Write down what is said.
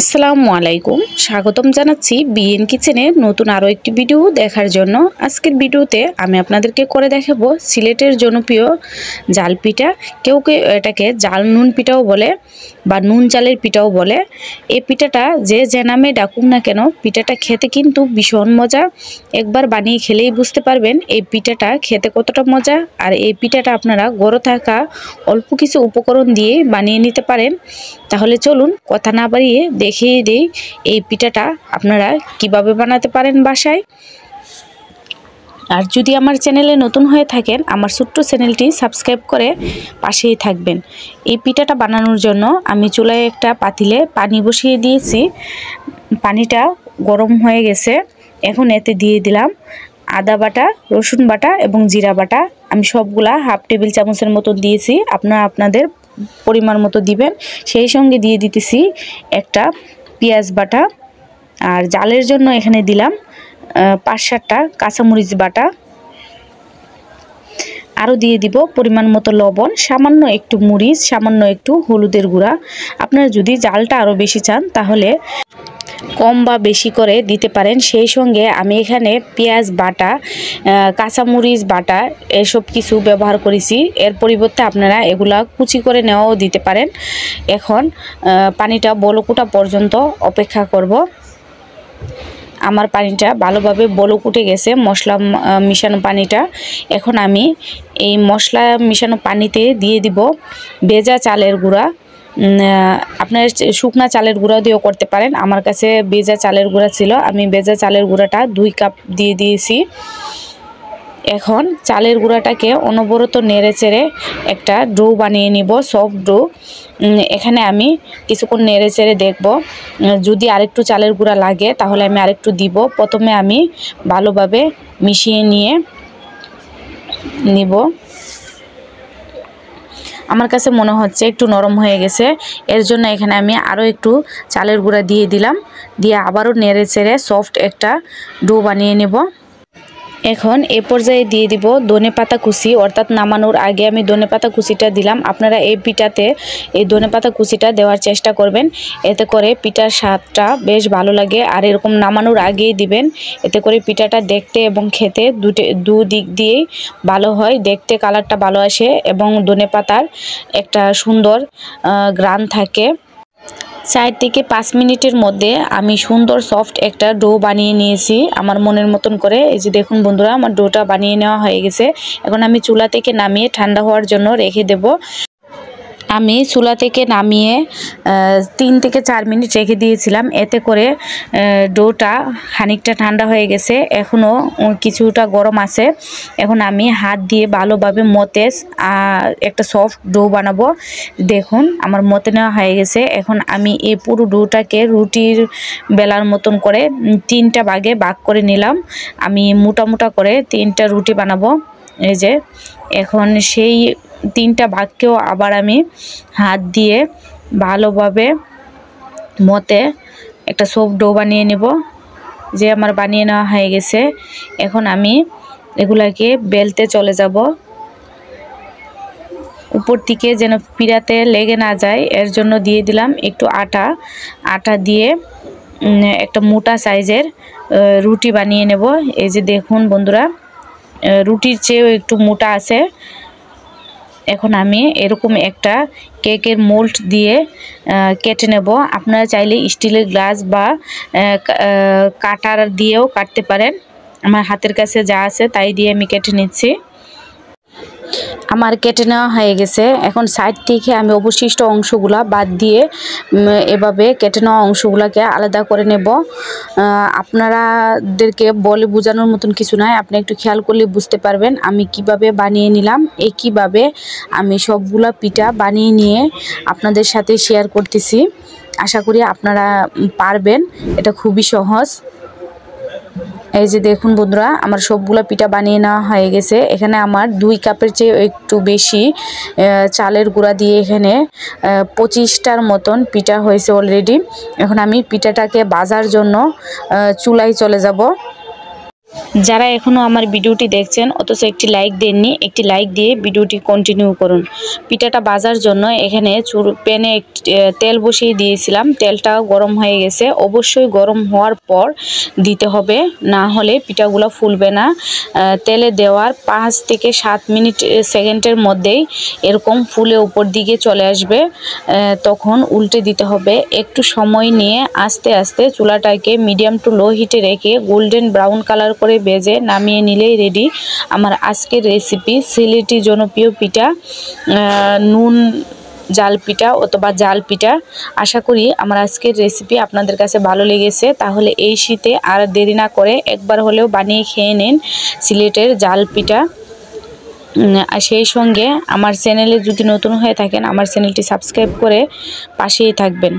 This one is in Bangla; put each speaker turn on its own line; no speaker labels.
আসসালামু আলাইকুম, স্বাগতম জানাচ্ছি বিএন কিচেনে নতুন আরও একটি ভিডিও দেখার জন্য। আজকের ভিডিওতে আমি আপনাদেরকে করে দেখাবো সিলেটের জনপ্রিয় জাল পিঠা। কেউ কেউ এটাকে জাল নুন পিঠাও বলে বা নুন চালের পিঠাও বলে। এই পিঠাটা যে নামে ডাকুক না কেন, পিঠাটা খেতে কিন্তু ভীষণ মজা। একবার বানিয়ে খেলেই বুঝতে পারবেন এই পিঠাটা খেতে কতটা মজা। আর এই পিঠাটা আপনারা ঘরে থাকা অল্প কিছু উপকরণ দিয়ে বানিয়ে নিতে পারেন। তাহলে চলুন কথা না বাড়িয়ে দেখিয়ে দিই এই পিঠাটা আপনারা কিভাবে বানাতে পারেন বাসায়। আর যদি আমার চ্যানেলে নতুন হয়ে থাকেন, আমার ছোট্ট চ্যানেলটি সাবস্ক্রাইব করে পাশেই থাকবেন। এই পিঠাটা বানানোর জন্য আমি চুলায় একটা পাতিলে পানি বসিয়ে দিয়েছি। পানিটা গরম হয়ে গেছে। এখন এতে দিয়ে দিলাম আদা বাটা, রসুন বাটা এবং জিরা বাটা। আমি সবগুলা হাফ টেবিল চামচের মতো দিয়েছি, আপনারা আপনাদের পরিমাণ মতো দিবেন। সেই সঙ্গে দিয়ে দিতেছি একটা পেঁয়াজ বাটা। আর জালের জন্য এখানে দিলাম 5-7টা কাঁচামরিচ বাটা। আরও দিয়ে দিব পরিমাণ মতো লবণ, সামান্য একটু মরিচ, সামান্য একটু হলুদের গুঁড়া। আপনারা যদি জালটা আরও বেশি চান তাহলে কম বা বেশি করে দিতে পারেন। সেই সঙ্গে আমি এখানে পেঁয়াজ বাটা, কাঁচামরিচ বাটা এসব কিছু ব্যবহার করেছি। এর পরিবর্তে আপনারা এগুলা কুচি করে নেওয়াও দিতে পারেন। এখন পানিটা বলক ওঠা পর্যন্ত অপেক্ষা করব। আমার পানিটা ভালোভাবে বলক উঠে গেছে, মশলা মিশানো পানিটা। এখন আমি এই মশলা মিশানো পানিতে দিয়ে দিব ভেজা চালের গুঁড়া। আপনার শুকনা চালের গুঁড়া দিয়েও করতে পারেন। আমার কাছে ভেজা চালের গুঁড়া ছিল, আমি ভেজা চালের গুঁড়াটা 2 কাপ দিয়ে দিয়েছি। এখন চালের গুঁড়াটাকে অনবরত নেড়ে চেড়ে একটা ডো বানিয়ে নিব, সফট ডো। এখানে আমি কিছুক্ষণ নেড়ে চেড়ে দেখব, যদি আরেকটু চালের গুঁড়া লাগে তাহলে আমি আরেকটু দিব। প্রথমে আমি ভালোভাবে মিশিয়ে নিব। আমার কাছে মনে হচ্ছে একটু নরম হয়ে গেছে, এর জন্য এখানে আমি আরও একটু চালের গুঁড়া দিয়ে দিলাম। দিয়ে আবারও নেড়ে চেড়ে সফট একটা ডো বানিয়ে নেব। এখন এ পর্যায়ে দিয়ে দিব ধনেপাতা কুচি, অর্থাৎ নামানোর আগে আমি ধনেপাতা কুচিটা দিলাম। আপনারা এই পিঠাতে এই ধনেপাতা কুচিটা দেওয়ার চেষ্টা করবেন, এতে করে পিঠার স্বাদটা বেশ ভালো লাগে। আর এরকম নামানোর আগেই দিবেন, এতে করে পিঠাটা দেখতে এবং খেতে দু দিক দিয়েই ভালো হয়। দেখতে কালারটা ভালো আসে এবং ধনেপাতার একটা সুন্দর ঘ্রাণ থাকে। 4 থেকে 5 মিনিটের মধ্যে আমি সুন্দর সফট একটা ডো বানিয়ে নিয়েছি আমার মনের মতন করে। এই যে দেখুন বন্ধুরা, আমার ডোটা বানিয়ে নেওয়া হয়ে গেছে। এখন আমি চুলা থেকে নামিয়ে ঠান্ডা হওয়ার জন্য রেখে দেব। আমি চুলা থেকে নামিয়ে 3 থেকে 4 মিনিট রেখে দিয়েছিলাম, এতে করে ডোটা খানিকটা ঠান্ডা হয়ে গেছে, এখনও কিছুটা গরম আছে। এখন আমি হাত দিয়ে ভালোভাবে মতে একটা সফট ডো বানাবো। দেখুন আমার মতে নেওয়া হয়ে গেছে। এখন আমি এই পুরো ডোটাকে রুটির বেলার মতন করে 3টা ভাগে ভাগ করে নিলাম। আমি মোটা মোটা করে 3টা রুটি বানাবো। এই যে এখন সেই 3টা ভাগকেও আবার আমি হাত দিয়ে ভালোভাবে মতে একটা সফট ডো বানিয়ে নেব। যে আমার বানিয়ে নেওয়া হয়ে গেছে, এখন আমি এগুলাকে বেলতে চলে যাব। উপর থেকে যেন পিঠাতে লেগে না যায় এর জন্য দিয়ে দিলাম একটু আটা দিয়ে একটা মোটা সাইজের রুটি বানিয়ে নেব। এই যে দেখুন বন্ধুরা, রুটির চেয়েও একটু মোটা আছে। এখন আমি এরকম একটা কেকের মোল্ড দিয়ে কেটে নেব। আপনারা চাইলে স্টিলের গ্লাস বা কাটার দিয়েও কাটতে পারেন। আমার হাতের কাছে যা আছে তাই দিয়ে আমি কেটে নিচ্ছি। আমার কেটে নেওয়া হয়ে গেছে। এখন সাইড থেকে আমি অবশিষ্ট অংশগুলা বাদ দিয়ে এভাবে কেটে নেওয়া অংশগুলোকে আলাদা করে নেব। আপনারাদেরকে বলে বোঝানোর মতন কিছু নয়, আপনি একটু খেয়াল করলে বুঝতে পারবেন আমি কিভাবে বানিয়ে নিলাম। একইভাবে আমি সবগুলা পিঠা বানিয়ে নিয়ে আপনাদের সাথে শেয়ার করতেছি। আশা করি আপনারা পারবেন, এটা খুবই সহজ। এই যে দেখুন বন্ধুরা, আমার সবগুলো পিঠা বানিয়ে নেওয়া হয়ে গেছে। এখানে আমার 2 কাপের চেয়ে একটু বেশি চালের গুঁড়া দিয়ে এখানে 25টার মতন পিঠা হয়েছে অলরেডি। এখন আমি পিঠাটাকে ভাজার জন্য চুলায় চলে যাব। যারা এখনও আমার ভিডিওটি দেখছেন অথচ একটি লাইক দেননি, একটি লাইক দিয়ে ভিডিওটি কন্টিনিউ করুন। পিঠাটা ভাজার জন্য এখানে প্যানে তেল বসিয়ে দিয়েছিলাম, তেলটা গরম হয়ে গেছে। অবশ্যই গরম হওয়ার পর দিতে হবে, না হলে পিঠাগুলো ফুলবে না। তেলে দেওয়ার 5 থেকে 7 সেকেন্ডের মধ্যেই এরকম ফুলে উপর দিকে চলে আসবে, তখন উল্টে দিতে হবে। একটু সময় নিয়ে আস্তে আস্তে চুলাটাকে মিডিয়াম টু লো হিটে রেখে গোল্ডেন ব্রাউন কালার করে ভেজে নামিয়ে নিলেই রেডি আমার আজকের রেসিপি সিলেটি জনপ্রিয় পিঠা নুন জাল পিঠা অথবা জাল পিঠা। আশা করি আমার আজকের রেসিপি আপনাদের কাছে ভালো লেগেছে। তাহলে এই শীতে আর দেরি না করে একবার হলেও বানিয়ে খেয়ে নিন সিলেটের জাল পিঠা। সেই সঙ্গে আমার চ্যানেলে যদি নতুন হয়ে থাকেন আমার চ্যানেলটি সাবস্ক্রাইব করে পাশেই থাকবেন।